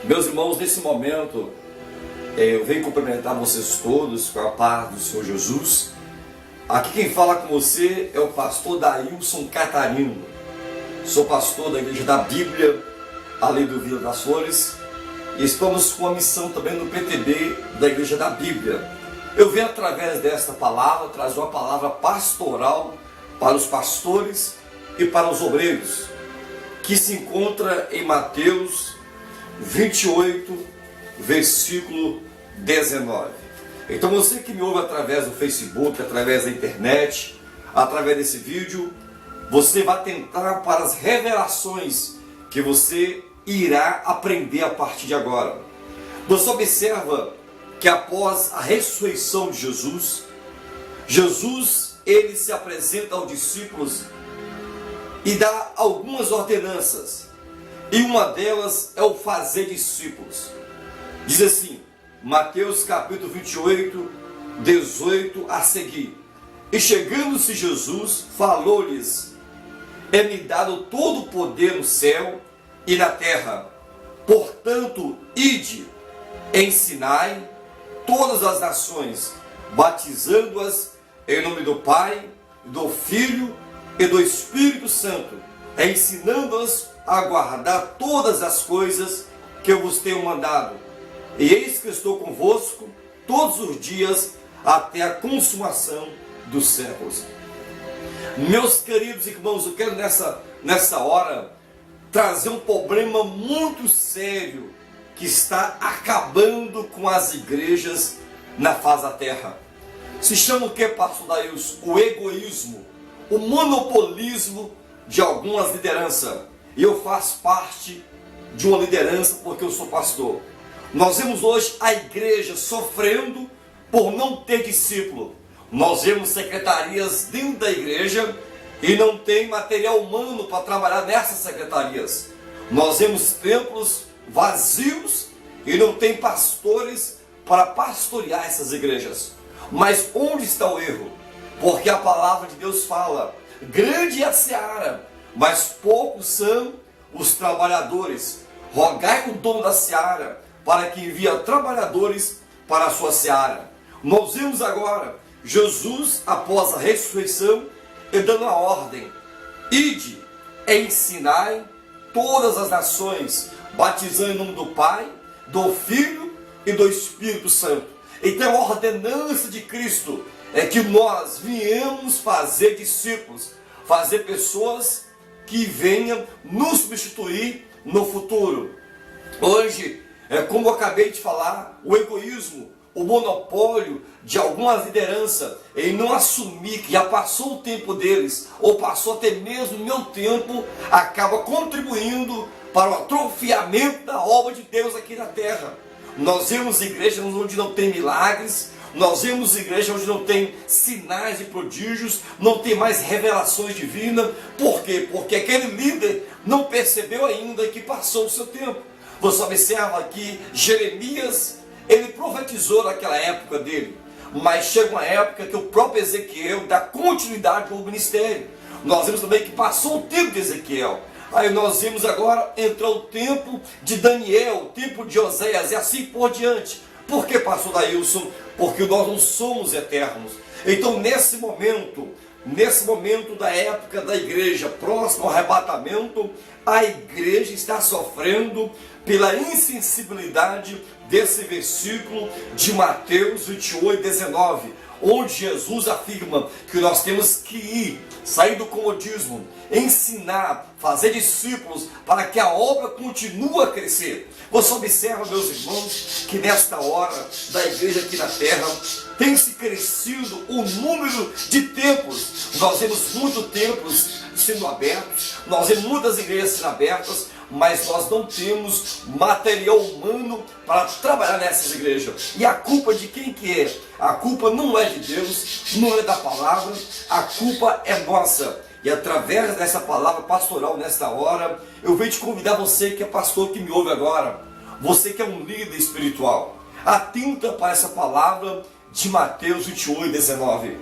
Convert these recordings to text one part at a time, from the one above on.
Meus irmãos, nesse momento, eu venho cumprimentar vocês todos com a paz do Senhor Jesus. Aqui quem fala com você é o pastor Dailson Catarino. Sou pastor da Igreja da Bíblia, ali do Vila das Flores, e estamos com a missão também no PTB da Igreja da Bíblia. Eu venho através desta palavra trazer uma palavra pastoral para os pastores e para os obreiros, que se encontra em Mateus 28, versículo 19. Então você que me ouve através do Facebook, através da internet, através desse vídeo, você vai tentar para as revelações que você irá aprender a partir de agora. Você observa que após a ressurreição de Jesus ele se apresenta aos discípulos e dá algumas ordenanças. E uma delas é o fazer discípulos. Diz assim, Mateus capítulo 28, 18 a seguir. E chegando-se Jesus, falou-lhes: é-me dado todo o poder no céu e na terra. Portanto, ide, ensinai todas as nações, batizando-as em nome do Pai, do Filho e do Espírito Santo, ensinando-as a guardar todas as coisas que eu vos tenho mandado. E eis que estou convosco todos os dias até a consumação dos séculos. Meus queridos irmãos, eu quero nessa hora trazer um problema muito sério que está acabando com as igrejas na face da terra. Se chama o que, pastor Dailson? O egoísmo, o monopolismo de algumas lideranças. E eu faço parte de uma liderança porque eu sou pastor. Nós vemos hoje a igreja sofrendo por não ter discípulo. Nós vemos secretarias dentro da igreja e não tem material humano para trabalhar nessas secretarias. Nós vemos templos vazios e não tem pastores para pastorear essas igrejas. Mas onde está o erro? Porque a palavra de Deus fala: grande é a seara, mas poucos são os trabalhadores. Rogai o dono da seara para que envie trabalhadores para a sua seara. Nós vemos agora Jesus, após a ressurreição, dando a ordem: ide, ensinai todas as nações, batizando em nome do Pai, do Filho e do Espírito Santo. Então a ordenança de Cristo é que nós viemos fazer discípulos, fazer pessoas que venham nos substituir no futuro. Hoje, como eu acabei de falar, o egoísmo, o monopólio de algumas lideranças em não assumir que já passou o tempo deles, ou passou até mesmo o meu tempo, acaba contribuindo para o atrofiamento da obra de Deus aqui na terra. Nós vemos igrejas onde não tem milagres, nós vemos igrejas onde não tem sinais e prodígios, não tem mais revelações divinas. Por quê? Porque aquele líder não percebeu ainda que passou o seu tempo. Você observa que Jeremias, ele profetizou naquela época dele, mas chega uma época que o próprio Ezequiel dá continuidade ao ministério. Nós vemos também que passou o tempo de Ezequiel. Aí nós vimos agora entrar o tempo de Daniel, o tempo de Oséias e assim por diante. Por que, pastor Dailson? Porque nós não somos eternos. Então nesse momento da época da igreja, próximo ao arrebatamento, a igreja está sofrendo pela insensibilidade desse versículo de Mateus 28, 19, onde Jesus afirma que nós temos que ir, sair do comodismo, ensinar, fazer discípulos, para que a obra continue a crescer. Você observa, meus irmãos, que nesta hora da igreja aqui na terra, tem se crescido o número de templos. Nós vemos muitos templos sendo abertos, nós vemos muitas igrejas sendo abertas, mas nós não temos material humano para trabalhar nessas igrejas. E a culpa de quem que é? A culpa não é de Deus, não é da palavra, a culpa é nossa. E através dessa palavra pastoral nesta hora, eu venho te convidar, você que é pastor que me ouve agora, você que é um líder espiritual, atenta para essa palavra de Mateus 28, 19.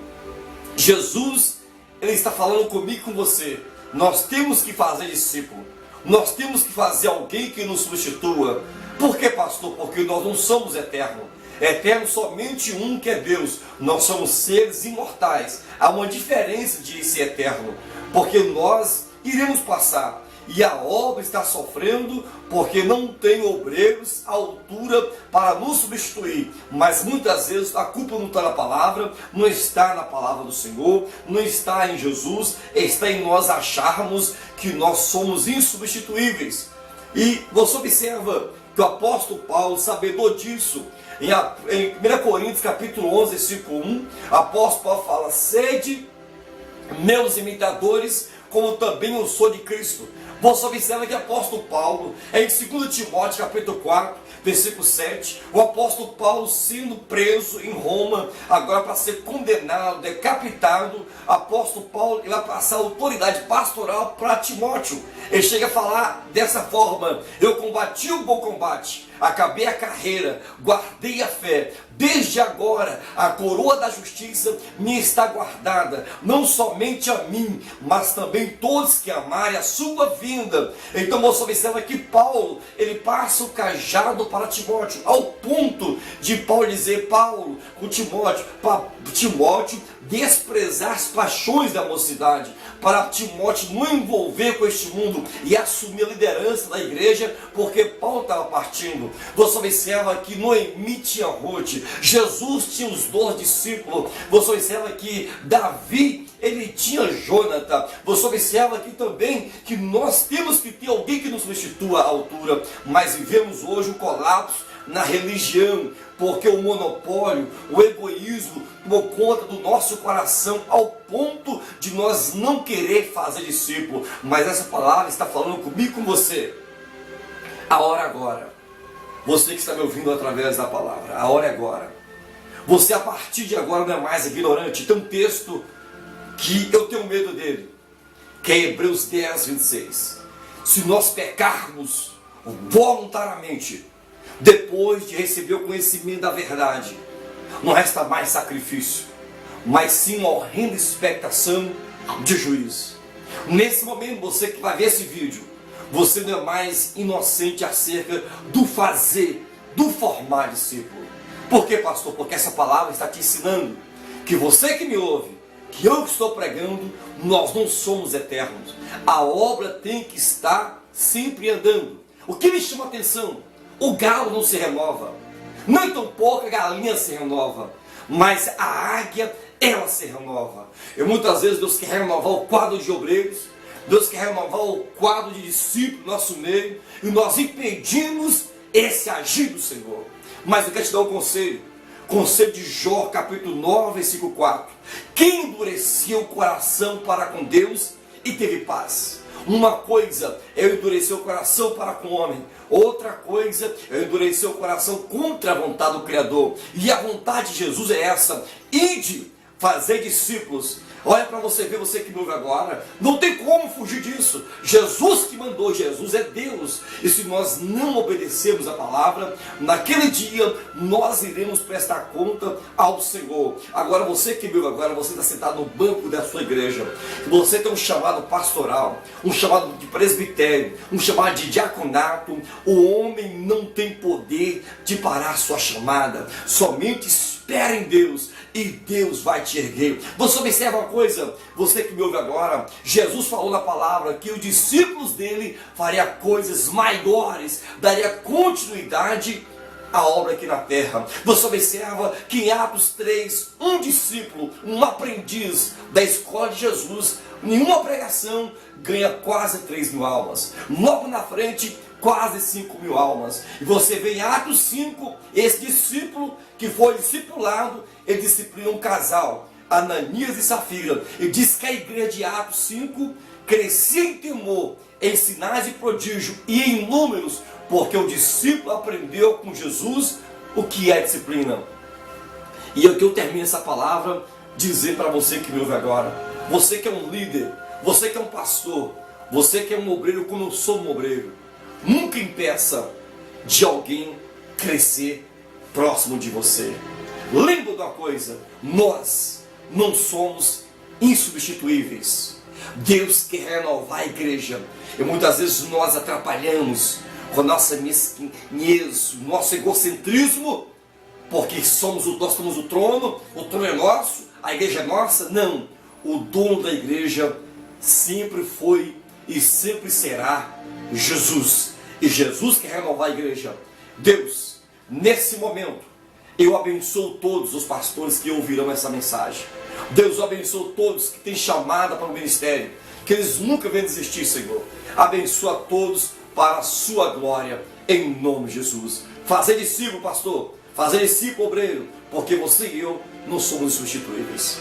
Jesus, ele está falando comigo e com você. Nós temos que fazer discípulo. Nós temos que fazer alguém que nos substitua. Por que, pastor? Porque nós não somos eternos. Eterno somente um, que é Deus. Nós somos seres imortais. Há uma diferença de ser eterno, porque nós iremos passar. E a obra está sofrendo porque não tem obreiros à altura para nos substituir. Mas muitas vezes a culpa não está na palavra, não está na palavra do Senhor, não está em Jesus, está em nós acharmos que nós somos insubstituíveis. E você observa que o apóstolo Paulo, sabedor disso, em 1 Coríntios capítulo 11, versículo 1, o apóstolo Paulo fala: sede meus imitadores, como também eu sou de Cristo. Você observa que o apóstolo Paulo, em 2 Timóteo capítulo 4, versículo 7, o apóstolo Paulo sendo preso em Roma, agora para ser condenado, decapitado, o apóstolo Paulo ele vai passar a autoridade pastoral para Timóteo. Ele chega a falar dessa forma: eu combati o bom combate, acabei a carreira, guardei a fé. Desde agora a coroa da justiça me está guardada, não somente a mim, mas também todos que amarem a sua vinda. Então você observa que Paulo, ele passa o cajado para Timóteo, ao ponto de Paulo dizer, Paulo, com Timóteo, para Timóteo desprezar as paixões da mocidade, para Timóteo não envolver com este mundo e assumir a liderança da igreja, porque Paulo estava partindo. Você observa que Noemi tinha Ruth, Jesus tinha os 12 discípulos. Você observa que Davi, ele tinha Jonathan. Você observa aqui também que nós temos que ter alguém que nos substitua à altura, mas vivemos hoje um colapso na religião, porque o monopólio, o egoísmo tomou conta do nosso coração ao ponto de nós não querer fazer discípulo. Mas essa palavra está falando comigo e com você. A hora agora. Você que está me ouvindo através da palavra, a hora é agora. Você a partir de agora não é mais ignorante. Tem um texto que eu tenho medo dele, que é Hebreus 10, 26. Se nós pecarmos voluntariamente, depois de receber o conhecimento da verdade, não resta mais sacrifício, mas sim uma horrenda expectação de juízo. Nesse momento, você que vai ver esse vídeo, você não é mais inocente acerca do fazer, do formar discípulo. Por quê, pastor? Porque essa palavra está te ensinando que você que me ouve, que eu que estou pregando, nós não somos eternos. A obra tem que estar sempre andando. O que me chama a atenção? O galo não se renova, nem tampouco a galinha se renova, mas a águia, ela se renova. E muitas vezes Deus quer renovar o quadro de obreiros, Deus quer renovar o quadro de discípulos no nosso meio, e nós impedimos esse agir do Senhor. Mas eu quero te dar um conselho. Conselho de Jó, capítulo 9, versículo 4. Quem endureceu o coração para com Deus e teve paz? Uma coisa é eu endurecer o coração para com o homem, outra coisa é eu endurecer o coração contra a vontade do Criador. E a vontade de Jesus é essa: ide, fazer discípulos. Olha para você ver, você que me ouve agora, não tem como fugir disso. Jesus que mandou, Jesus é Deus. E se nós não obedecermos a palavra, naquele dia nós iremos prestar conta ao Senhor. Agora você que me ouve agora, você está sentado no banco da sua igreja, você tem um chamado pastoral, um chamado de presbitério, um chamado de diaconato. O homem não tem poder de parar a sua chamada, somente espera em Deus e Deus vai te erguer. Você observa uma coisa, você que me ouve agora, Jesus falou na palavra que os discípulos dele fariam coisas maiores, daria continuidade à obra aqui na terra. Você observa que em Atos 3, um discípulo, um aprendiz da escola de Jesus, em uma pregação ganha quase 3.000 almas. Logo na frente, quase 5.000 almas. E você vê em Atos 5, esse discípulo que foi discipulado, ele disciplina um casal, Ananias e Safira. E diz que a igreja de Atos 5 crescia em temor, em sinais e prodígio e em números, porque o discípulo aprendeu com Jesus o que é disciplina. E eu termino essa palavra dizendo para você que me ouve agora, você que é um líder, você que é um pastor, você que é um obreiro como eu sou um obreiro, nunca impeça de alguém crescer próximo de você. Lembra de uma coisa, nós não somos insubstituíveis. Deus quer renovar a igreja. E muitas vezes nós atrapalhamos com nossa mesquinhez, nosso egocentrismo, porque nós temos o trono é nosso, a igreja é nossa. Não, o dono da igreja sempre foi e sempre será Jesus. E Jesus quer renovar a igreja. Deus, nesse momento, eu abençoo todos os pastores que ouvirão essa mensagem. Deus, eu abençoo todos que têm chamada para o ministério, que eles nunca venham desistir, Senhor. Abençoa todos para a sua glória, em nome de Jesus. Fazer discípulo, pastor, fazer discípulo, obreiro, porque você e eu não somos substituíveis.